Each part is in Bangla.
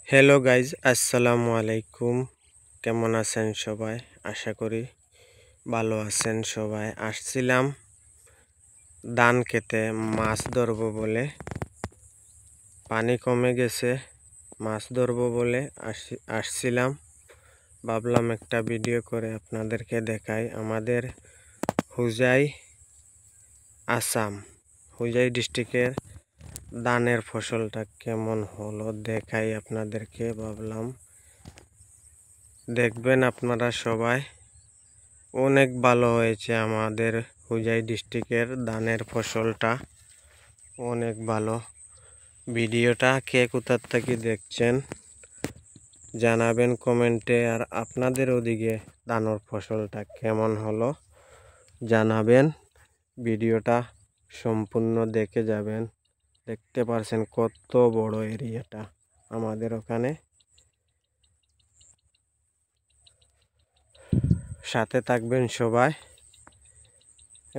হ্যালো গাইজ, আসসালামু আলাইকুম। কেমন আছেন সবাই? আশা করি ভালো আছেন সবাই। আসছিলাম ধান খেতে মাছ ধরবো বলে, পানি কমে গেছে, মাছ ধরবো বলে আসছিলাম। ভাবলাম একটা ভিডিও করে আপনাদেরকে দেখাই। আমাদের হুজাই আসাম, হুজাই ডিস্ট্রিক্টের ধানের ফসলটা কেমন হলো দেখাই আপনাদেরকে। ভাবলাম দেখবেন আপনারা সবাই। অনেক ভালো হয়েছে আমাদের হুজাই ডিস্ট্রিক্টের ধানের ফসলটা, অনেক ভালো। ভিডিওটা কে কোথার থেকে দেখছেন জানাবেন কমেন্টে, আর আপনাদের ওদিকে ধানের ফসলটা কেমন হলো জানাবেন। ভিডিওটা সম্পূর্ণ দেখে যাবেন। দেখতে পারছেন কত বড় এরিয়াটা আমাদের ওখানে। সাথে থাকবেন সবাই।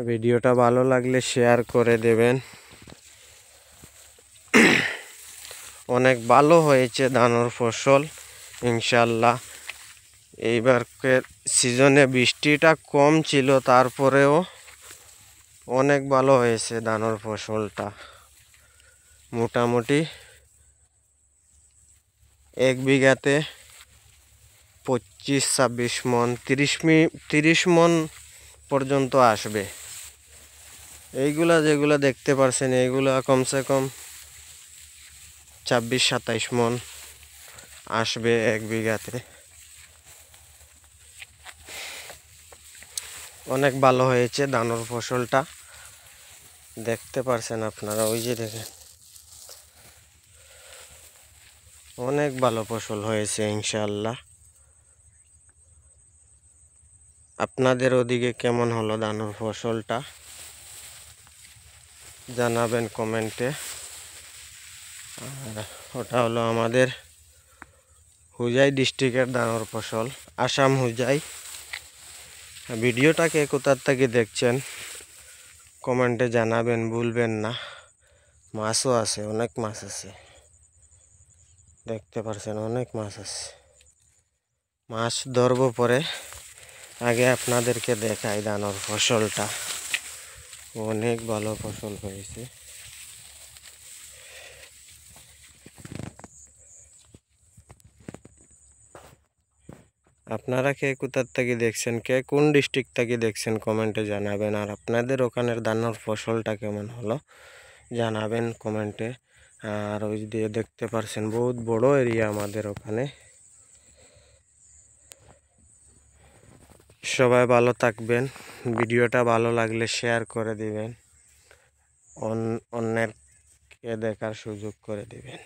ভিডিওটা ভালো লাগলে শেয়ার করে দেবেন। অনেক ভালো হয়েছে ধানের ফসল ইনশাল্লাহ। এইবারকের সিজনে বৃষ্টিটা কম ছিল, তারপরেও অনেক ভালো হয়েছে ধানের ফসলটা। মোটামুটি 1 বিঘাতে 25-26 মন, 30 মন পর্যন্ত আসবে। এইগুলা যেগুলা দেখতে পারছেন এইগুলা কমসে কম 26-27 মন আসবে 1 বিঘাতে। অনেক ভালো হয়েছে ধানের ফসলটা, দেখতে পারছেন আপনারা। ওই যে দেখেন, অনেক ভালো ফসল হয়েছে ইনশাআল্লাহ। আপনাদের ওদিকে কেমন হলো ধানের ফসলটা জানাবেন কমেন্টে। আর ওটা হলো আমাদের হুজাই ডিস্ট্রিক্টের ধানের ফসল, আসাম হুজাই। ভিডিওটাকে কোথার থেকে দেখছেন কমেন্টে জানাবেন, ভুলবেন না। মাছও আছে, অনেক মাছ আছে, দেখতে পারছেন অনেক মাছ আছে। মাছ ধরবো পরে, আগে আপনাদেরকে দেখাই ধানের ফসলটা। অনেক ভালো ফসল হয়েছে। আপনারা কে কোথার থেকে দেখছেন, কে কোন ডিস্ট্রিক্ট থেকে দেখছেন কমেন্টে জানাবেন। আর আপনাদের ওখানের ধানের ফসলটা কেমন হলো জানাবেন কমেন্টে। আর ওই দিয়ে দেখতে পারছেন বহুত বড় এরিয়া আমাদের ওখানে। সবাই ভালো থাকবেন। ভিডিওটা ভালো লাগলে শেয়ার করে দিবেন, অন্যেরকে দেখার সুযোগ করে দিবেন।